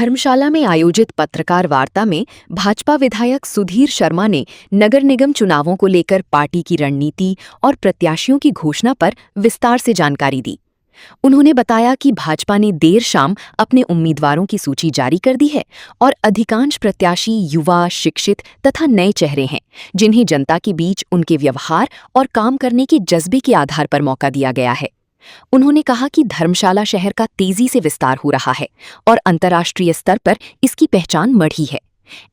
धर्मशाला में आयोजित पत्रकार वार्ता में भाजपा विधायक सुधीर शर्मा ने नगर निगम चुनावों को लेकर पार्टी की रणनीति और प्रत्याशियों की घोषणा पर विस्तार से जानकारी दी। उन्होंने बताया कि भाजपा ने देर शाम अपने उम्मीदवारों की सूची जारी कर दी है और अधिकांश प्रत्याशी युवा, शिक्षित तथा नए चेहरे हैं, जिन्हें जनता के बीच उनके व्यवहार और काम करने के जज्बे के आधार पर मौका दिया गया है। उन्होंने कहा कि धर्मशाला शहर का तेजी से विस्तार हो रहा है और अंतर्राष्ट्रीय स्तर पर इसकी पहचान बढ़ी है।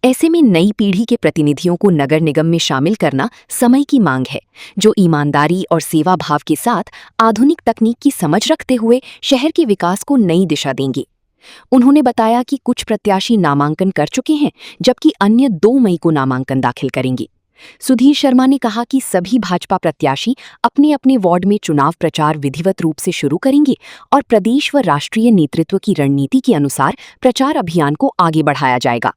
ऐसे में नई पीढ़ी के प्रतिनिधियों को नगर निगम में शामिल करना समय की मांग है, जो ईमानदारी और सेवा भाव के साथ आधुनिक तकनीक की समझ रखते हुए शहर के विकास को नई दिशा देंगे। उन्होंने बताया कि कुछ प्रत्याशी नामांकन कर चुके हैं, जबकि अन्य 2 मई को नामांकन दाखिल करेंगे। सुधीर शर्मा ने कहा कि सभी भाजपा प्रत्याशी अपने अपने वार्ड में चुनाव प्रचार विधिवत रूप से शुरू करेंगे और प्रदेश व राष्ट्रीय नेतृत्व की रणनीति के अनुसार प्रचार अभियान को आगे बढ़ाया जाएगा।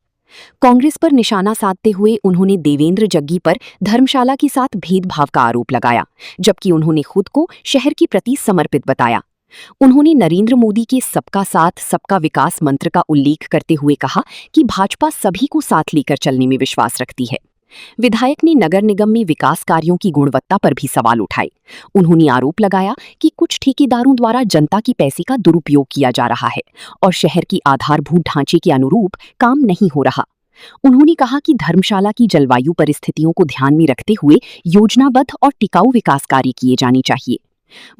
कांग्रेस पर निशाना साधते हुए उन्होंने देवेंद्र जग्गी पर धर्मशाला के साथ भेदभाव का आरोप लगाया, जबकि उन्होंने खुद को शहर के प्रति समर्पित बताया। उन्होंने नरेंद्र मोदी के सबका साथ सबका विकास मंत्र का उल्लेख करते हुए कहा कि भाजपा सभी को साथ लेकर चलने में विश्वास रखती है। विधायक ने नगर निगम में विकास कार्यों की गुणवत्ता पर भी सवाल उठाए। उन्होंने आरोप लगाया कि कुछ ठेकेदारों द्वारा जनता के पैसे का दुरुपयोग किया जा रहा है और शहर की आधारभूत ढांचे के अनुरूप काम नहीं हो रहा। उन्होंने कहा कि धर्मशाला की जलवायु परिस्थितियों को ध्यान में रखते हुए योजनाबद्ध और टिकाऊ विकास कार्य किए जाने चाहिए।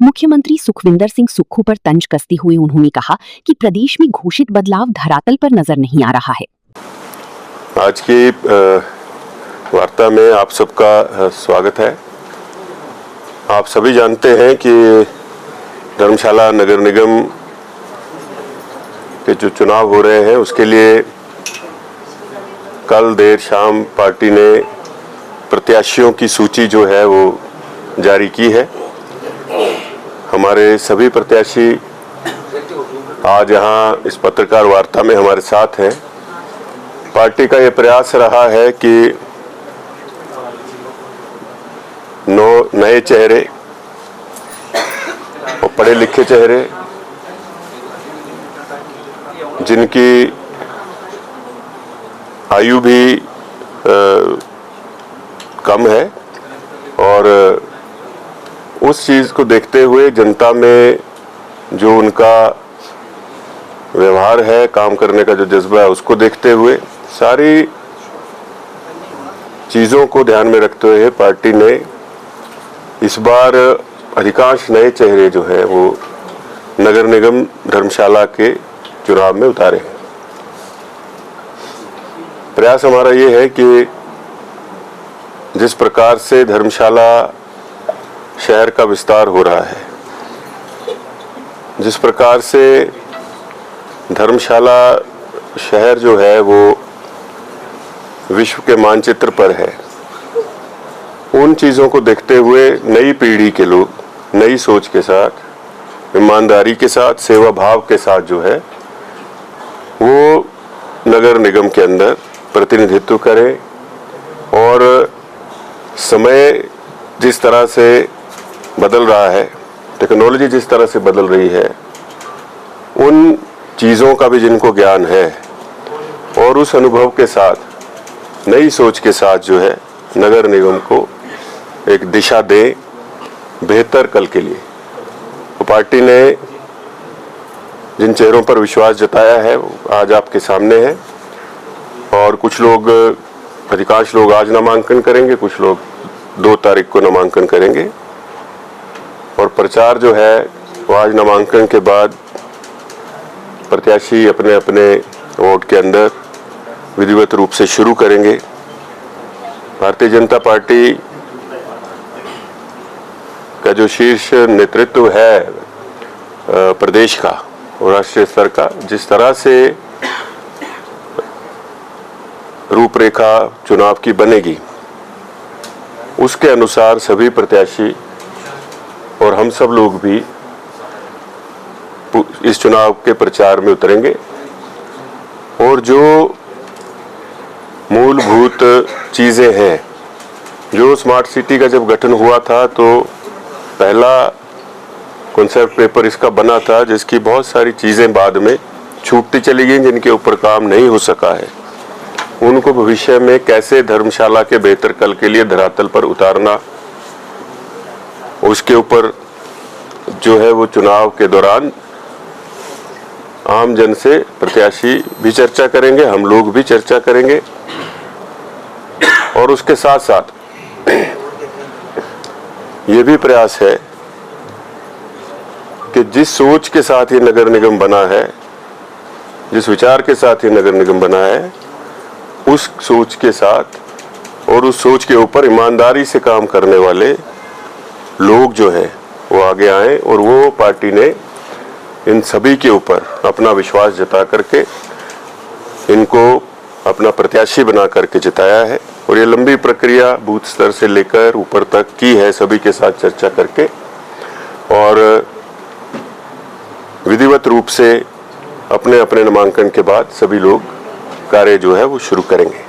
मुख्यमंत्री सुखविंदर सिंह सुक्खू पर तंज कसते हुए उन्होंने कहा कि प्रदेश में घोषित बदलाव धरातल पर नजर नहीं आ रहा है। आज की वार्ता में आप सबका स्वागत है। आप सभी जानते हैं कि धर्मशाला नगर निगम के जो चुनाव हो रहे हैं उसके लिए कल देर शाम पार्टी ने प्रत्याशियों की सूची जो है वो जारी की है। हमारे सभी प्रत्याशी आज यहाँ इस पत्रकार वार्ता में हमारे साथ हैं। पार्टी का ये प्रयास रहा है कि नए चेहरे और पढ़े लिखे चेहरे जिनकी आयु भी कम है और उस चीज़ को देखते हुए जनता में जो उनका व्यवहार है, काम करने का जो जज्बा है, उसको देखते हुए सारी चीज़ों को ध्यान में रखते हुए पार्टी ने इस बार अधिकांश नए चेहरे जो हैं वो नगर निगम धर्मशाला के चुनाव में उतारे हैं। प्रयास हमारा ये है कि जिस प्रकार से धर्मशाला शहर का विस्तार हो रहा है, जिस प्रकार से धर्मशाला शहर जो है वो विश्व के मानचित्र पर है, उन चीज़ों को देखते हुए नई पीढ़ी के लोग नई सोच के साथ, ईमानदारी के साथ, सेवा भाव के साथ जो है वो नगर निगम के अंदर प्रतिनिधित्व करें और समय जिस तरह से बदल रहा है, टेक्नोलॉजी जिस तरह से बदल रही है, उन चीज़ों का भी जिनको ज्ञान है और उस अनुभव के साथ नई सोच के साथ जो है नगर निगम को एक दिशा दे बेहतर कल के लिए। तो पार्टी ने जिन चेहरों पर विश्वास जताया है वो आज आपके सामने है और कुछ लोग, अधिकांश लोग आज नामांकन करेंगे, कुछ लोग 2 तारीख को नामांकन करेंगे और प्रचार जो है वो आज नामांकन के बाद प्रत्याशी अपने अपने वार्ड के अंदर विधिवत रूप से शुरू करेंगे। भारतीय जनता पार्टी का जो शीर्ष नेतृत्व है प्रदेश का और राष्ट्रीय स्तर का, जिस तरह से रूपरेखा चुनाव की बनेगी उसके अनुसार सभी प्रत्याशी और हम सब लोग भी इस चुनाव के प्रचार में उतरेंगे और जो मूलभूत चीज़ें हैं, जो स्मार्ट सिटी का जब गठन हुआ था तो पहला कॉन्सेप्ट पेपर इसका बना था, जिसकी बहुत सारी चीज़ें बाद में छूटती चली गई, जिनके ऊपर काम नहीं हो सका है, उनको भविष्य में कैसे धर्मशाला के बेहतर कल के लिए धरातल पर उतारना, उसके ऊपर जो है वो चुनाव के दौरान आम जन से प्रत्याशी भी चर्चा करेंगे, हम लोग भी चर्चा करेंगे। और उसके साथ साथ ये भी प्रयास है कि जिस सोच के साथ ये नगर निगम बना है, जिस विचार के साथ ये नगर निगम बना है, उस सोच के साथ और उस सोच के ऊपर ईमानदारी से काम करने वाले लोग जो है वो आगे आए, और वो पार्टी ने इन सभी के ऊपर अपना विश्वास जता करके इनको अपना प्रत्याशी बना करके जिताया है। और ये लंबी प्रक्रिया बूथ स्तर से लेकर ऊपर तक की है, सभी के साथ चर्चा करके, और विधिवत रूप से अपने अपने नामांकन के बाद सभी लोग कार्य जो है वो शुरू करेंगे।